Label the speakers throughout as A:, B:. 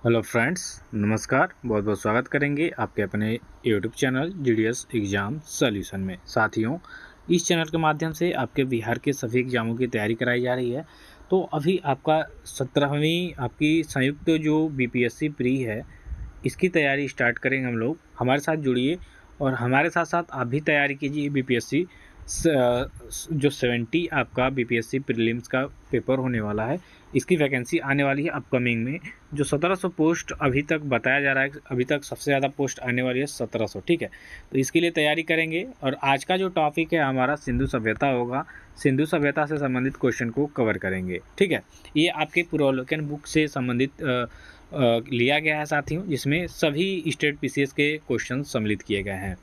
A: Hello friends, नमस्कार। बहुत बहुत स्वागत करेंगे आपके अपने YouTube channel GDS exam solution में। साथियों, इस चैनल के माध्यम से आपके बिहार के सभी एग्ज़ामों की तैयारी कराई जा रही है। तो अभी आपका 17वीं आपकी संयुक्त जो बीपीएससी प्री है, इसकी तैयारी स्टार्ट करेंगे हम लोग। हमारे साथ जुड़िए और हमारे साथ साथ आप भी तैयारी कीजिए। बीपीएससी जो 70 आपका बीपीएससी प्रीलिम्स का पेपर होने वाला है, इसकी वैकेंसी आने वाली है अपकमिंग में। जो 1700 पोस्ट अभी तक बताया जा रहा है, अभी तक सबसे ज़्यादा पोस्ट आने वाली है 1700, ठीक है। तो इसके लिए तैयारी करेंगे और आज का जो टॉपिक है हमारा सिंधु सभ्यता होगा। सिंधु सभ्यता से संबंधित क्वेश्चन को कवर करेंगे, ठीक है। ये आपके पूर्वावलोकन बुक से संबंधित लिया गया है साथियों, जिसमें सभी स्टेट पीसीएस के क्वेश्चन सम्मिलित किए गए हैं।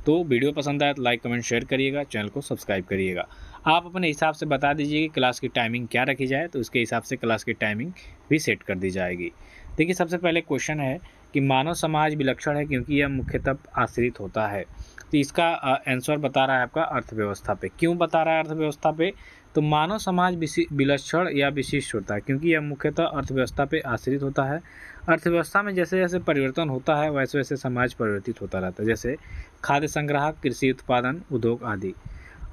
A: तो वीडियो पसंद आए तो लाइक कमेंट शेयर करिएगा, चैनल को सब्सक्राइब करिएगा। आप अपने हिसाब से बता दीजिए कि क्लास की टाइमिंग क्या रखी जाए, तो उसके हिसाब से क्लास की टाइमिंग भी सेट कर दी जाएगी। देखिए, सबसे पहले क्वेश्चन है कि मानव समाज विलक्षण है क्योंकि यह मुख्यतः आश्रित होता है। तो इसका आंसर बता रहा है आपका अर्थव्यवस्था पे। क्यों बता रहा है अर्थव्यवस्था पे? तो मानव समाज विलक्षण या विशिष्ट होता है क्योंकि यह मुख्यतः अर्थव्यवस्था पे आश्रित होता है। अर्थव्यवस्था में जैसे जैसे परिवर्तन होता है वैसे वैसे समाज परिवर्तित होता रहता है, जैसे खाद्य संग्रह, कृषि उत्पादन, उद्योग आदि।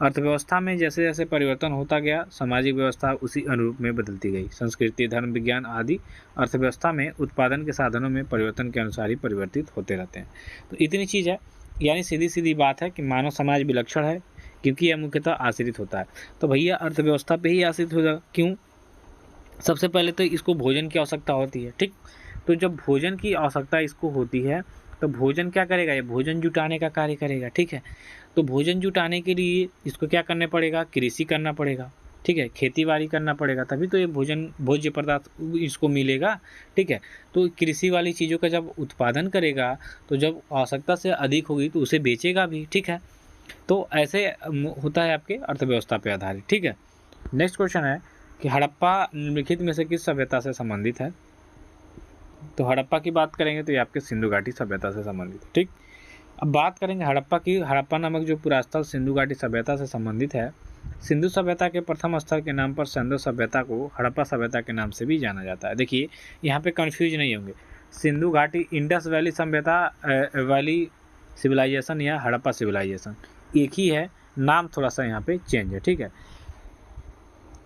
A: अर्थव्यवस्था में जैसे जैसे परिवर्तन होता गया, सामाजिक व्यवस्था उसी अनुरूप में बदलती गई। संस्कृति, धर्म, विज्ञान आदि अर्थव्यवस्था में उत्पादन के साधनों में परिवर्तन के अनुसार ही परिवर्तित होते रहते हैं। तो इतनी चीज़ है, यानी सीधी सीधी बात है कि मानव समाज विलक्षण है क्योंकि यह मुख्यतः आश्रित होता है। तो भैया अर्थव्यवस्था पे ही आश्रित हो जाएगा। क्यों? सबसे पहले तो इसको भोजन की आवश्यकता होती है, ठीक। तो जब भोजन की आवश्यकता इसको होती है तो भोजन क्या करेगा? ये भोजन जुटाने का कार्य करेगा, ठीक है। तो भोजन जुटाने के लिए इसको क्या करना पड़ेगा? कृषि करना पड़ेगा, ठीक है। खेती बाड़ी करना पड़ेगा, तभी तो ये भोज्य पदार्थ इसको मिलेगा, ठीक है। तो कृषि वाली चीज़ों का जब उत्पादन करेगा तो जब आवश्यकता से अधिक होगी तो उसे बेचेगा भी, ठीक है। तो ऐसे होता है आपके अर्थव्यवस्था पे आधारित, ठीक है। नेक्स्ट क्वेश्चन है कि हड़प्पा निम्नलिखित में से किस सभ्यता से संबंधित है? तो हड़प्पा की बात करेंगे तो ये आपके सिंधु घाटी सभ्यता से संबंधित है, ठीक। अब बात करेंगे हड़प्पा की। हड़प्पा नामक जो पुरास्थल सिंधु घाटी सभ्यता से संबंधित है। सिंधु सभ्यता के प्रथम स्थल के नाम पर सिंधु सभ्यता को हड़प्पा सभ्यता के नाम से भी जाना जाता है। देखिए, यहाँ पे कंफ्यूज नहीं होंगे। सिंधु घाटी इंडस वैली सभ्यता, वैली सिविलाइजेशन या हड़प्पा सिविलाइजेशन एक ही है, नाम थोड़ा सा यहाँ पे चेंज है, ठीक है।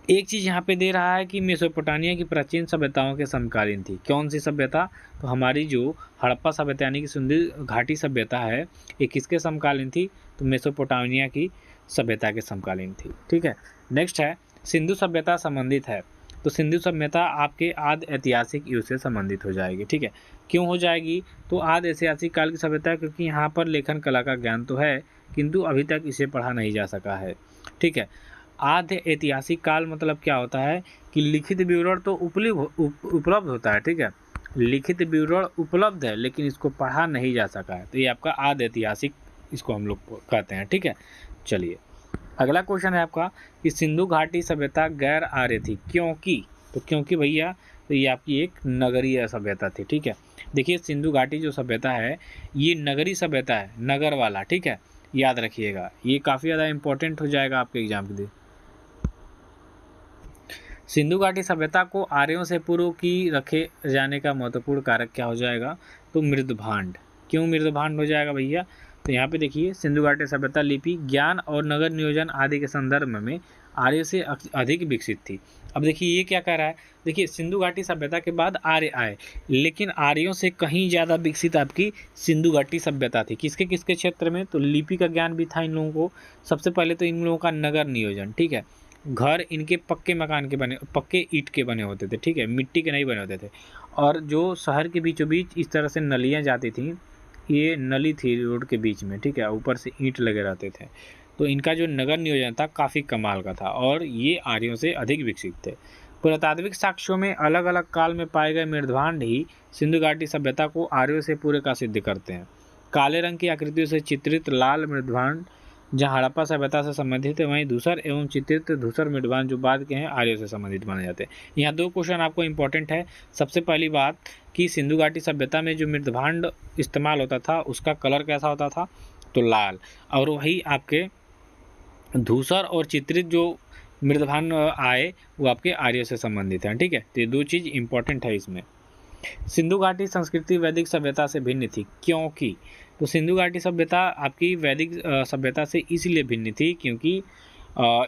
A: एक चीज़ यहाँ पे दे रहा है कि मेसोपोटामिया की प्राचीन सभ्यताओं के समकालीन थी। कौन सी सभ्यता? तो हमारी जो हड़प्पा सभ्यता यानी कि सिंधु घाटी सभ्यता है, ये किसके समकालीन थी? तो मेसोपोटामिया की सभ्यता के समकालीन थी, ठीक है। नेक्स्ट है सिंधु सभ्यता संबंधित है। तो सिंधु सभ्यता आपके आदि ऐतिहासिक युग से संबंधित हो जाएगी, ठीक है। क्यों हो जाएगी? तो आदि ऐतिहासिक काल की सभ्यता, क्योंकि यहाँ पर लेखन कला का ज्ञान तो है किंतु अभी तक इसे पढ़ा नहीं जा सका है, ठीक है। आद्य ऐतिहासिक काल मतलब क्या होता है कि लिखित विवरण तो उपलब्ध होता है, ठीक है। लिखित विवरण उपलब्ध है लेकिन इसको पढ़ा नहीं जा सका है, तो ये आपका आद्य ऐतिहासिक इसको हम लोग कहते हैं, ठीक है। चलिए, अगला क्वेश्चन है आपका कि सिंधु घाटी सभ्यता गैर आर्य थी क्योंकि? तो क्योंकि भैया, तो ये आपकी एक नगरीय सभ्यता थी, ठीक है। देखिए, सिंधु घाटी जो सभ्यता है ये नगरी सभ्यता है, नगर वाला, ठीक है। याद रखिएगा, ये काफ़ी ज़्यादा इंपॉर्टेंट हो जाएगा आपके एग्जाम के लिए। सिंधु घाटी सभ्यता को आर्यों से पूर्व की रखे जाने का महत्वपूर्ण कारक क्या हो जाएगा? तो मृदभांड। क्यों मृदभांड हो जाएगा भैया? तो यहाँ पे देखिए, सिंधु घाटी सभ्यता लिपि, ज्ञान और नगर नियोजन आदि के संदर्भ में आर्य से अधिक विकसित थी। अब देखिए ये क्या कह रहा है, देखिए सिंधु घाटी सभ्यता के बाद आर्य आए, लेकिन आर्यों से कहीं ज़्यादा विकसित आपकी सिंधु घाटी सभ्यता थी। किसके किसके क्षेत्र में? तो लिपि का ज्ञान भी था इन लोगों को। सबसे पहले तो इन लोगों का नगर नियोजन, ठीक है। घर इनके पक्के मकान के बने, पक्के ईंट के बने होते थे, ठीक है, मिट्टी के नहीं बने होते थे। और जो शहर के बीचों बीच इस तरह से नलियाँ जाती थी, ये नली थी रोड के बीच में, ठीक है, ऊपर से ईंट लगे रहते थे। तो इनका जो नगर नियोजन था काफ़ी कमाल का था और ये आर्यों से अधिक विकसित थे। पुरातात्विक साक्ष्यों में अलग अलग काल में पाए गए मृदभांड ही सिंधु घाटी सभ्यता को आर्यों से पूरे का सिद्ध करते हैं। काले रंग की आकृतियों से चित्रित लाल मृदभांड जहाँ हड़प्पा सभ्यता से संबंधित है, वहीं धूसर एवं चित्रित धूसर मृदभांड जो बाद के हैं आर्यों से संबंधित माने जाते हैं। यहाँ दो क्वेश्चन आपको इंपॉर्टेंट है। सबसे पहली बात कि सिंधु घाटी सभ्यता में जो मृदभांड इस्तेमाल होता था उसका कलर कैसा होता था? तो लाल। और वही आपके धूसर और चित्रित जो मृदभांड आए वो आपके आर्यों से संबंधित हैं, ठीक है। तो ये दो चीज़ इंपॉर्टेंट है इसमें। सिंधु घाटी संस्कृति वैदिक सभ्यता से भिन्न थी क्योंकि, तो सिंधु घाटी सभ्यता आपकी वैदिक सभ्यता से इसलिए भिन्न थी क्योंकि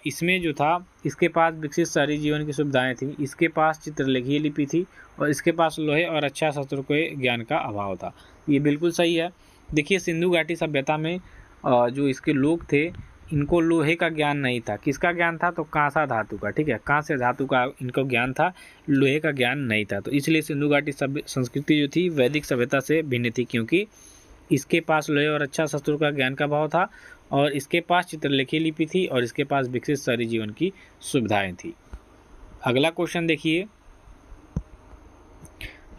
A: इसमें जो था, इसके पास विकसित शहरी जीवन की सुविधाएं थी, इसके पास चित्रलेखीय लिपि थी और इसके पास लोहे और अच्छा शस्त्रों के ज्ञान का अभाव था। ये बिल्कुल सही है। देखिए सिंधु घाटी सभ्यता में जो इसके लोग थे, इनको लोहे का ज्ञान नहीं था। किसका ज्ञान था? तो कांसा धातु का। ठीक है, कांस्य धातु का इनको ज्ञान था, लोहे का ज्ञान नहीं था। तो इसलिए सिंधु घाटी संस्कृति जो थी वैदिक सभ्यता से भिन्न थी क्योंकि इसके पास लोहे और अच्छा शस्त्रों का ज्ञान का अभाव था और इसके पास चित्रलेखी लिपि थी और इसके पास विकसित शहरी जीवन की सुविधाएं थी। अगला क्वेश्चन देखिए,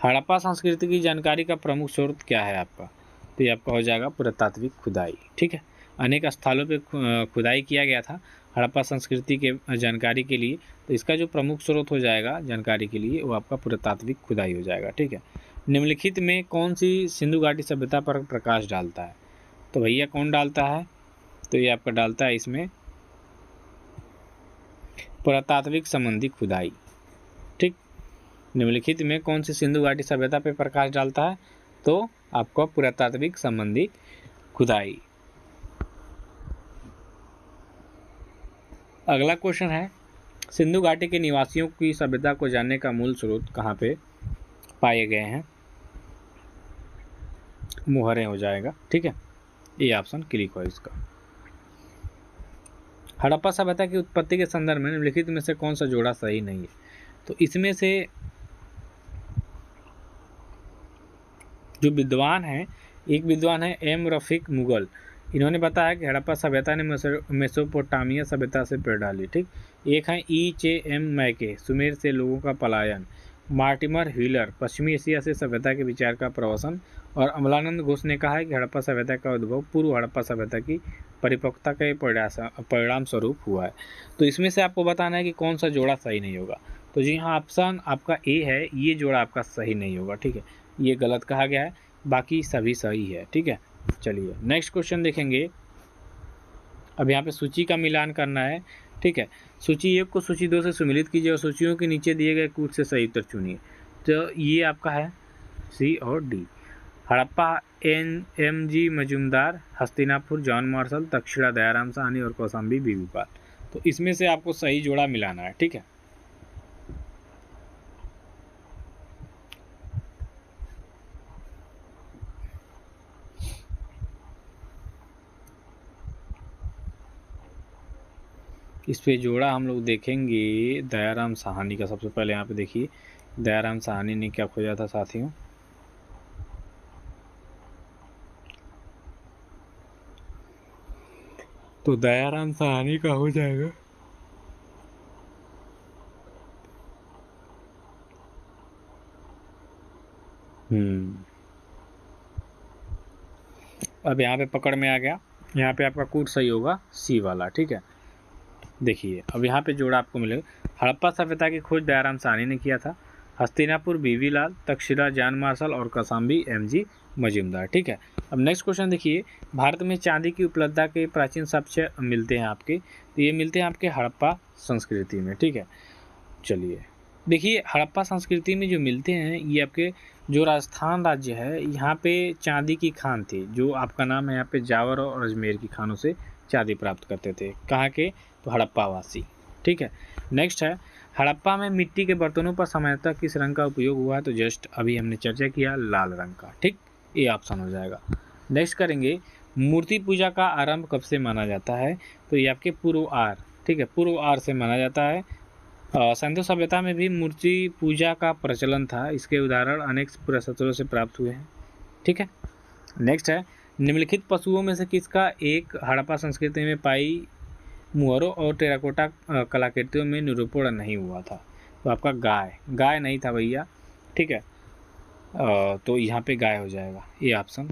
A: हड़प्पा संस्कृति की जानकारी का प्रमुख स्रोत क्या है आपका? तो ये आपका हो जाएगा पुरातात्विक खुदाई। ठीक है, अनेक स्थलों पे खुदाई किया गया था हड़प्पा संस्कृति के जानकारी के लिए, तो इसका जो प्रमुख स्रोत हो जाएगा जानकारी के लिए वो आपका पुरातात्विक खुदाई हो जाएगा। ठीक है, निम्नलिखित में कौन सी सिंधु घाटी सभ्यता पर प्रकाश डालता है? तो भैया कौन डालता है? तो ये आपका डालता है इसमें पुरातात्विक संबंधी खुदाई। ठीक, निम्नलिखित में कौन सी सिंधु घाटी सभ्यता पर प्रकाश डालता है? तो आपका पुरातात्विक संबंधी खुदाई। अगला क्वेश्चन है, सिंधु घाटी के निवासियों की सभ्यता को जानने का मूल स्रोत कहाँ पे पाए गए हैं? मुहरें हो जाएगा। ठीक है, ये ऑप्शन क्लिक हो इसका। हड़प्पा सभ्यता की उत्पत्ति के संदर्भ में निम्नलिखित में से कौन सा जोड़ा सही नहीं है? तो इसमें से जो विद्वान है, एक विद्वान है एम रफीक मुगल, इन्होंने बताया कि हड़प्पा सभ्यता ने मेसोपोटामिया सभ्यता से प्रेरणा डाली। ठीक, एक है E.J.M. मैके, सुमेर से लोगों का पलायन, मार्टिमर व्हीलर, पश्चिमी एशिया से सभ्यता के विचार का प्रवसन, और अमलानंद घोष ने कहा है कि हड़प्पा सभ्यता का उद्भव पूर्व हड़प्पा सभ्यता की परिपक्वता के परिणाम स्वरूप हुआ है। तो इसमें से आपको बताना है कि कौन सा जोड़ा सही नहीं होगा। तो जी हाँ, ऑप्शन आपका ए है, ये जोड़ा आपका सही नहीं होगा। ठीक है, ये गलत कहा गया है, बाकी सभी सही है। ठीक है, चलिए नेक्स्ट क्वेश्चन देखेंगे। अब यहाँ पे सूची का मिलान करना है। ठीक है, सूची 1 को सूची 2 से सम्मिलित कीजिए और सूचियों के नीचे दिए गए कूट से सही उत्तर चुनिए। तो ये आपका है सी और D. Harappa NMG Majumdar, Hastinapur John Marshall, Takshashila Dayaram Sahni और कौशाम्बी बीबीपाल। तो इसमें से आपको सही जोड़ा मिलाना है। ठीक है, इस पे जोड़ा हम लोग देखेंगे दयाराम साहनी का। सबसे पहले यहाँ पे देखिए दयाराम साहनी ने क्या खोजा था साथियों। तो दयाराम साहनी का हो जाएगा अब यहाँ पे पकड़ में आ गया। यहाँ पे आपका कूट सही होगा सी वाला। ठीक है, देखिए अब यहाँ पे जोड़ा आपको मिलेगा। हड़प्पा सभ्यता की खोज दयाराम साहनी ने किया था, हस्तिनापुर बीवीलाल, तक्षशिला जॉन मार्शल और कौशाम्बी MG मजूमदार। ठीक है, अब नेक्स्ट क्वेश्चन देखिए, भारत में चांदी की उपलब्धता के प्राचीन साक्ष्य मिलते हैं आपके, तो ये मिलते हैं आपके हड़प्पा संस्कृति में। ठीक है, चलिए देखिए हड़प्पा संस्कृति में जो मिलते हैं, ये आपके जो राजस्थान राज्य है, यहाँ पे चांदी की खान थी, जो आपका नाम है यहाँ पे जावर और अजमेर की खानों से चांदी प्राप्त करते थे। कहाँ के? तो हड़प्पा वासी। ठीक है, नेक्स्ट है, हड़प्पा में मिट्टी के बर्तनों पर सामान्यतः किस रंग का उपयोग हुआ है? तो जस्ट अभी हमने चर्चा किया लाल रंग का। ठीक, ये ऑप्शन हो जाएगा। नेक्स्ट करेंगे, मूर्ति पूजा का आरंभ कब से माना जाता है? तो ये आपके पूर्व आर। ठीक है, पूर्व आर से माना जाता है। सिंधु सभ्यता में भी मूर्ति पूजा का प्रचलन था, इसके उदाहरण अनेक पुरातत्वों से प्राप्त हुए हैं। ठीक है, नेक्स्ट है, निम्नलिखित पशुओं में से किसका एक हड़प्पा संस्कृति में पाई मुहरों और टेराकोटा कलाकृतियों में निरूपण नहीं हुआ था? तो आपका गाय नहीं था भैया। ठीक है, तो यहाँ पे गाय हो जाएगा ये ऑप्शन।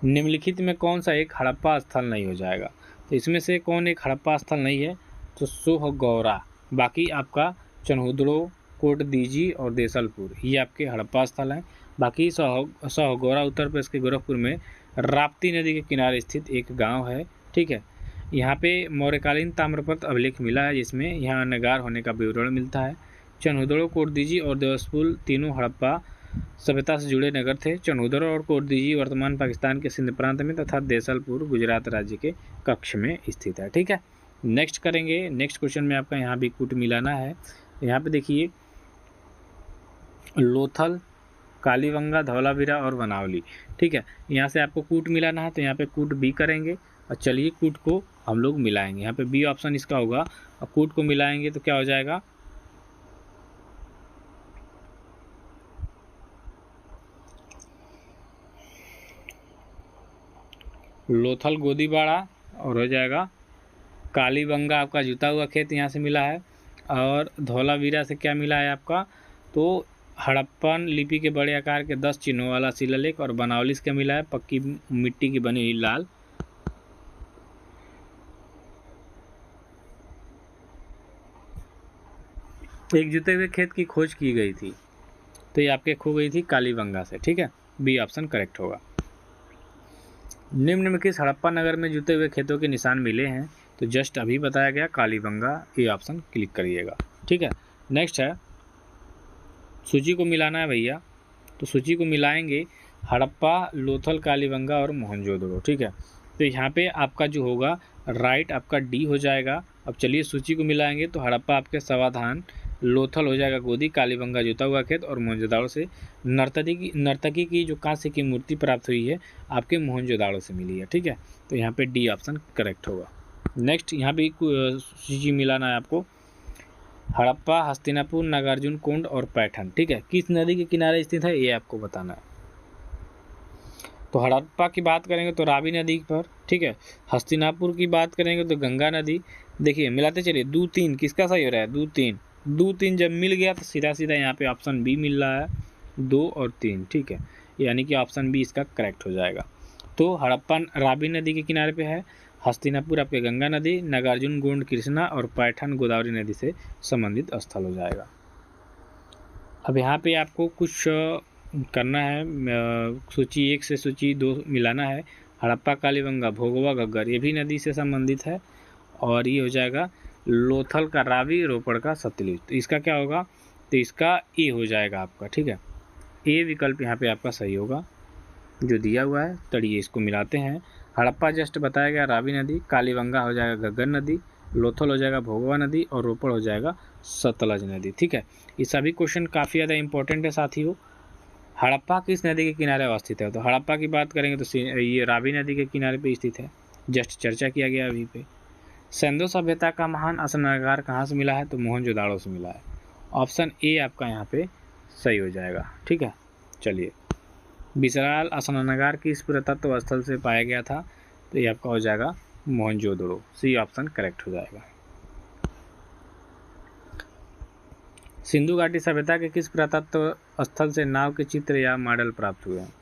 A: निम्नलिखित में कौन सा एक हड़प्पा स्थल नहीं हो जाएगा? तो इसमें से कौन एक हड़प्पा स्थल नहीं है? तो सोहगौरा, बाकी आपका चन्हुदड़ो, कोटदीजी और देसलपुर ये आपके हड़प्पा स्थल हैं। बाकी सोहगौरा उत्तर प्रदेश के गोरखपुर में राप्ती नदी के किनारे स्थित एक गांव है। ठीक है, यहाँ पे मौर्यकालीन ताम्रपत्र अभिलेख मिला है, जिसमें यहाँ नगार होने का विवरण मिलता है। चन्हुदड़ो, कोटदीजी और देवसपुल तीनों हड़प्पा सभ्यता से जुड़े नगर थे। चन्हुदड़ो और कोटदीजी वर्तमान पाकिस्तान के सिंध प्रांत में तथा देसलपुर गुजरात राज्य के कक्ष में स्थित है। ठीक है, नेक्स्ट करेंगे। नेक्स्ट क्वेश्चन में आपका यहाँ भी कूट मिलाना है। यहाँ पे देखिए लोथल, कालीबंगा, धौलावीरा और बनावली। ठीक है, यहाँ से आपको कूट मिलाना है, तो यहाँ पे कूट बी करेंगे और चलिए कूट को हम लोग मिलाएंगे। यहाँ पे बी ऑप्शन इसका होगा और कूट को मिलाएंगे तो क्या हो जाएगा, लोथल गोदीबाड़ा और हो जाएगा कालीबंगा आपका जुता हुआ खेत यहाँ से मिला है, और धौलावीरा से क्या मिला है आपका, तो हड़प्पन लिपि के बड़े आकार के 10 चिन्हों वाला शिलालेख, और बनावली से क्या मिला है, पक्की मिट्टी की बनी हुई लाल एक जुते हुए खेत की खोज की गई थी, तो ये आपके खो गई थी कालीबंगा से। ठीक है, बी ऑप्शन करेक्ट होगा। निम्न में किस हड़प्पा नगर में जुते हुए खेतों के निशान मिले हैं, तो जस्ट अभी बताया गया कालीबंगा, ये ऑप्शन क्लिक करिएगा। ठीक है, नेक्स्ट है सूची को मिलाना है भैया, तो सूची को मिलाएंगे हड़प्पा, लोथल, कालीबंगा और मोहनजोदड़ो। ठीक है, तो यहाँ पे आपका जो होगा राइट आपका डी हो जाएगा। अब चलिए सूची को मिलाएंगे, तो हड़प्पा आपके समाधान, लोथल हो जाएगा गोदी, कालीबंगा जुता हुआ खेत और मोहनजोदड़ो से नर्तकी की जो कांस्य की मूर्ति प्राप्त हुई है आपके मोहनजोदड़ो से मिली है। ठीक है, तो यहाँ पे डी ऑप्शन करेक्ट होगा। नेक्स्ट यहाँ भी सूची मिलाना है आपको, हड़प्पा, हस्तिनापुर, नागार्जुन कोंड और पैठन। ठीक है, किस नदी के किनारे स्थित है ये आपको बताना है। तो हड़प्पा की बात करेंगे तो रावी नदी पर। ठीक है, हस्तिनापुर की बात करेंगे तो गंगा नदी। देखिए मिलाते चलिए, 2 3 किसका सही हो रहा है, 2 3 जब मिल गया तो सीधा सीधा यहाँ पे ऑप्शन बी मिल रहा है, 2 और 3। ठीक है, यानी कि ऑप्शन बी इसका करेक्ट हो जाएगा। तो हड़प्पा रावी नदी के किनारे पे है, हस्तिनापुर आपके गंगा नदी, नागार्जुन गोंड कृष्णा और पैठन गोदावरी नदी से संबंधित स्थल हो जाएगा। अब यहाँ पे आपको कुछ करना है, सूची 1 से सूची 2 मिलाना है। हड़प्पा, कालीबंगा, भोगवा, घग्गर ये भी नदी से संबंधित है, और ये हो जाएगा लोथल का रावी, रोपड़ का सतलुज। तो इसका क्या होगा, तो इसका ए हो जाएगा आपका। ठीक है, ए विकल्प यहाँ पे आपका सही होगा जो दिया हुआ है। तड़िए इसको मिलाते हैं, हड़प्पा जस्ट बताया गया रावी नदी, कालीबंगा हो जाएगा घग्गर नदी, लोथल हो जाएगा भोगवा नदी और रोपड़ हो जाएगा सतलज नदी। ठीक है, ये सभी क्वेश्चन काफ़ी ज़्यादा इंपॉर्टेंट है साथियों। हड़प्पा किस नदी के किनारे अवस्थित है, तो हड़प्पा की बात करेंगे तो ये रावी नदी के किनारे पे स्थित है, जस्ट चर्चा किया गया अभी पे। सिंधु सभ्यता का महान स्नानागार कहाँ से मिला है, तो मोहनजोदड़ो से मिला है। ऑप्शन ए आपका यहाँ पे सही हो जाएगा। ठीक है, चलिए विसराल स्नानागार किस पुरातत्व स्थल से पाया गया था, तो ये आपका हो जाएगा मोहनजोदड़ो, सी ऑप्शन करेक्ट हो जाएगा। सिंधु घाटी सभ्यता के किस पुरातत्व स्थल से नाव के चित्र या मॉडल प्राप्त हुए हैं,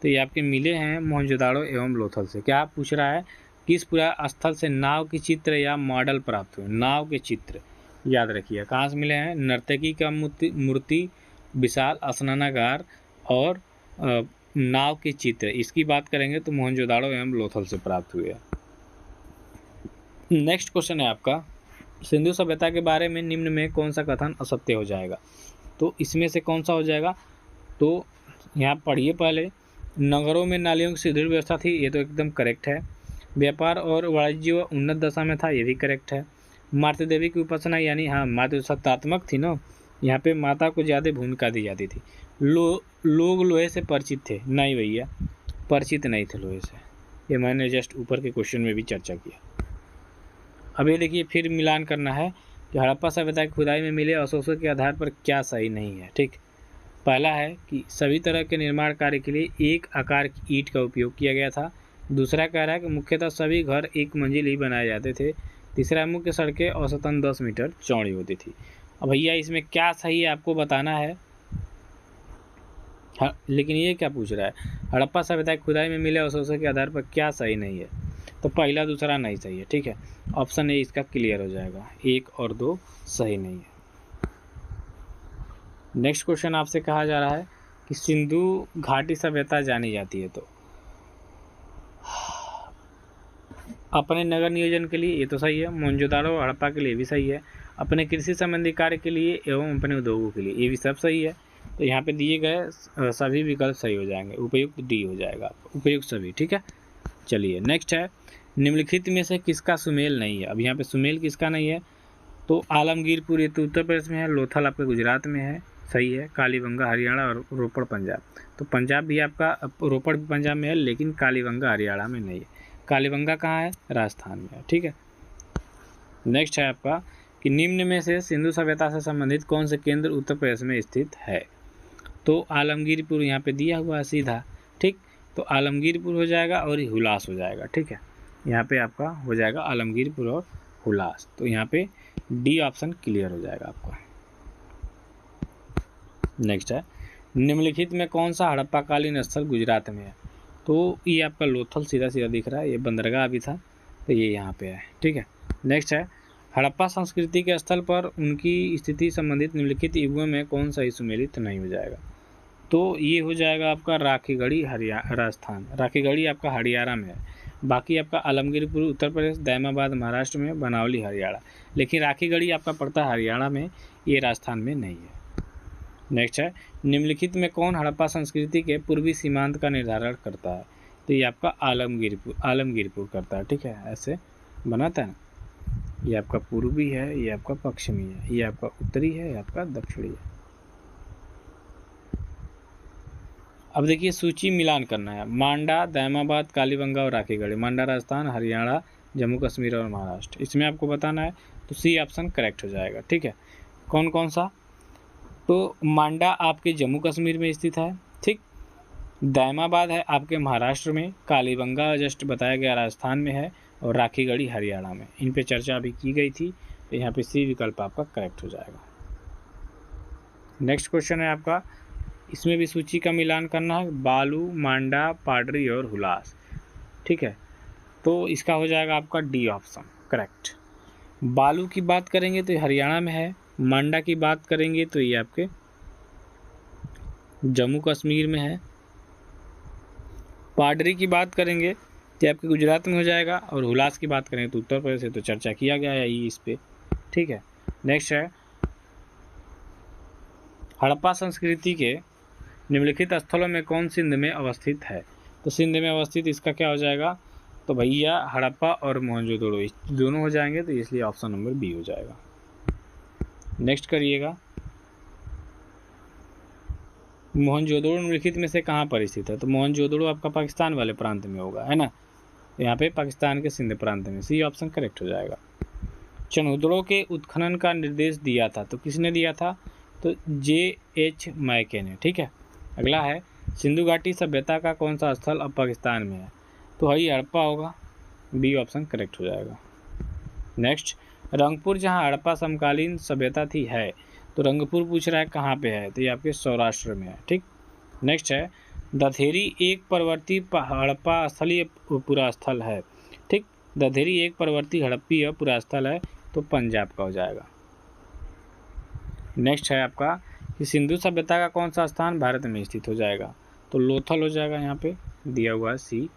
A: तो ये आपके मिले हैं मोहनजोदड़ो एवं लोथल से। क्या आप पूछ रहा है, किस पुरा स्थल से नाव के चित्र या मॉडल प्राप्त हुए, नाव के चित्र याद रखिए कहाँ से मिले हैं, नर्तकी का मूर्ति, विशाल स्नानागार और नाव के चित्र, इसकी बात करेंगे तो मोहनजोदड़ो एवं लोथल से प्राप्त हुए। नेक्स्ट क्वेश्चन है आपका, सिंधु सभ्यता के बारे में निम्न में कौन सा कथन असत्य हो जाएगा, तो इसमें से कौन सा हो जाएगा, तो यहाँ पढ़िए पहले, नगरों में नालियों की सुदृढ़ व्यवस्था थी, ये तो एकदम करेक्ट है। व्यापार और वाणिज्य उन्नत दशा में था, ये भी करेक्ट है। मातृ देवी की उपासना यानी हाँ मातृ सत्तात्मक थी ना, यहाँ पे माता को ज़्यादा भूमिका दी जाती थी। लोग लोहे से परिचित थे, नहीं भैया परिचित नहीं थे लोहे से, ये मैंने जस्ट ऊपर के क्वेश्चन में भी चर्चा किया। अब ये देखिए फिर मिलान करना है कि हड़प्पा सभ्यता की खुदाई में मिले अवशेषों के आधार पर क्या सही नहीं है। ठीक, पहला है कि सभी तरह के निर्माण कार्य के लिए एक आकार की ईंट का उपयोग किया गया था। दूसरा कह रहा है कि मुख्यतः सभी घर एक मंजिल ही बनाए जाते थे। तीसरा, मुख्य सड़कें औसतन 10 मीटर चौड़ी होती थी। अब भैया इसमें क्या सही है आपको बताना है। हाँ, लेकिन ये क्या पूछ रहा है, हड़प्पा सभ्यता की खुदाई में मिले अवशेषों के आधार पर क्या सही नहीं है, तो पहला दूसरा नहीं सही है। ठीक है, ऑप्शन ए इसका क्लियर हो जाएगा, 1 और 2 सही नहीं है। नेक्स्ट क्वेश्चन आपसे कहा जा रहा है कि सिंधु घाटी सभ्यता जानी जाती है, तो अपने नगर नियोजन के लिए ये तो सही है, मोहनजोदड़ो हड़प्पा के लिए भी सही है, अपने कृषि संबंधी कार्य के लिए एवं अपने उद्योगों के लिए। ये भी सब सही है, तो यहाँ पे दिए गए सभी विकल्प सही हो जाएंगे। उपयुक्त डी हो जाएगा, उपयुक्त सभी। ठीक है, चलिए नेक्स्ट है, निम्नलिखित में से किसका सुमेल नहीं है। अब यहाँ पे सुमेल किसका नहीं है, तो आलमगीरपुर ये तो उत्तर प्रदेश में है, लोथल आपके गुजरात में है, सही है। कालीबंगा हरियाणा और रोपड़ पंजाब, तो पंजाब भी आपका, रोपड़ भी पंजाब में है लेकिन कालीबंगा हरियाणा में नहीं है। कालीबंगा कहाँ है, राजस्थान में है। ठीक है, नेक्स्ट है आपका कि निम्न में से सिंधु सभ्यता से संबंधित कौन से केंद्र उत्तर प्रदेश में स्थित है। तो आलमगीरपुर यहाँ पे दिया हुआ है सीधा। ठीक, तो आलमगीरपुर हो जाएगा और हुलास हो जाएगा। ठीक है, यहाँ पे आपका हो जाएगा आलमगीरपुर और हुलास, तो यहाँ पे डी ऑप्शन क्लियर हो जाएगा आपका। नेक्स्ट है, निम्नलिखित में कौन सा हड़प्पाकालीन स्थल गुजरात में है। तो ये आपका लोथल सीधा सीधा दिख रहा है, ये बंदरगाह भी था, तो ये यहाँ पे है। ठीक है, नेक्स्ट है, हड़प्पा संस्कृति के स्थल पर उनकी स्थिति संबंधित निम्नलिखित युगों में कौन सा ही सुमेलित नहीं हो जाएगा। तो ये हो जाएगा आपका राखीगढ़ी राजस्थान, राखीगढ़ी आपका हरियाणा में है। बाकी आपका आलमगीरपुर उत्तर प्रदेश, दैमाबाद महाराष्ट्र में, बनावली हरियाणा, लेकिन राखीगढ़ी आपका पड़ता है हरियाणा में, ये राजस्थान में नहीं है। नेक्स्ट है, निम्नलिखित में कौन हड़प्पा संस्कृति के पूर्वी सीमांत का निर्धारण करता है। तो ये आपका आलमगीरपुर करता है। ठीक है, ऐसे बनाता है ना, ये आपका पूर्वी है, ये आपका पश्चिमी है, ये आपका उत्तरी है, ये आपका दक्षिणी है। अब देखिए सूची मिलान करना है, मांडा, दैमाबाद, कालीबंगा और राखीगढ़ी। मांडा राजस्थान, हरियाणा, जम्मू कश्मीर और महाराष्ट्र, इसमें आपको बताना है, तो सी ऑप्शन करेक्ट हो जाएगा। ठीक है, कौन कौन सा, तो मांडा आपके जम्मू कश्मीर में स्थित है। ठीक, दैमाबाद है आपके महाराष्ट्र में, कालीबंगा जस्ट बताया गया राजस्थान में है, और राखीगढ़ी हरियाणा में। इन पे चर्चा अभी की गई थी, तो यहाँ पे सी विकल्प आपका करेक्ट हो जाएगा। नेक्स्ट क्वेश्चन है आपका, इसमें भी सूची का मिलान करना है, बालू, मांडा, पाडरी और हुलास। ठीक है, तो इसका हो जाएगा आपका डी ऑप्शन करेक्ट। बालू की बात करेंगे तो ये हरियाणा में है, मांडा की बात करेंगे तो ये आपके जम्मू कश्मीर में है, पाडरी की बात करेंगे तो आपके गुजरात में हो जाएगा, और हुलास की बात करेंगे तो उत्तर प्रदेश से, तो चर्चा किया गया है इस पे। ठीक है, नेक्स्ट है, हड़प्पा संस्कृति के निम्नलिखित स्थलों में कौन सिंध में अवस्थित है। तो सिंध में अवस्थित इसका क्या हो जाएगा, तो भैया हड़प्पा और मोहनजोदड़ो दोनों हो जाएंगे, तो इसलिए ऑप्शन नंबर बी हो जाएगा। नेक्स्ट करिएगा, मोहनजोदड़ो निम्नलिखित में से कहाँ पर स्थित है। तो मोहनजोदड़ो आपका पाकिस्तान वाले प्रांत में होगा, है ना, यहाँ पे पाकिस्तान के सिंध प्रांत में, सी ऑप्शन करेक्ट हो जाएगा। चनहुदड़ो के उत्खनन का निर्देश दिया था, तो किसने दिया था, तो J.H. मैके ने। ठीक है, अगला है, सिंधु घाटी सभ्यता का कौन सा स्थल अब पाकिस्तान में है। तो वही हड़प्पा होगा, बी ऑप्शन करेक्ट हो जाएगा। नेक्स्ट, रंगपुर जहाँ हड़प्पा समकालीन सभ्यता थी है, तो रंगपुर पूछ रहा है कहाँ पे है, तो ये आपके सौराष्ट्र में है। ठीक, नेक्स्ट है, दधेरी एक परवर्ती हड़प्पा स्थलीय पुरा स्थल है। ठीक, दधेरी एक परवर्ती हड़प्पीय पुरा स्थल है, तो पंजाब का हो जाएगा। नेक्स्ट है आपका कि सिंधु सभ्यता का कौन सा स्थान भारत में स्थित हो जाएगा, तो लोथल हो जाएगा, यहाँ पे दिया हुआ है सी।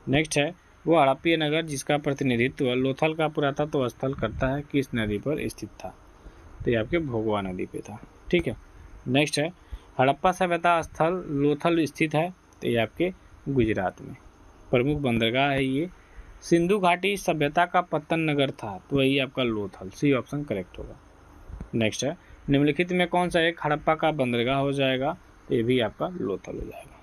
A: नेक्स्ट है, वो हड़प्पीय नगर जिसका प्रतिनिधित्व लोथल का पुरातत्व स्थल करता है किस नदी पर स्थित था, तो ये आपके भोगवा नदी पे था। ठीक है, नेक्स्ट है, हड़प्पा सभ्यता स्थल लोथल स्थित है, तो ये आपके गुजरात में, प्रमुख बंदरगाह है ये। सिंधु घाटी सभ्यता का पत्तन नगर था, तो वही आपका लोथल, सी ऑप्शन करेक्ट होगा। नेक्स्ट है, निम्नलिखित में कौन सा एक हड़प्पा का बंदरगाह हो जाएगा, तो ये भी आपका लोथल हो जाएगा।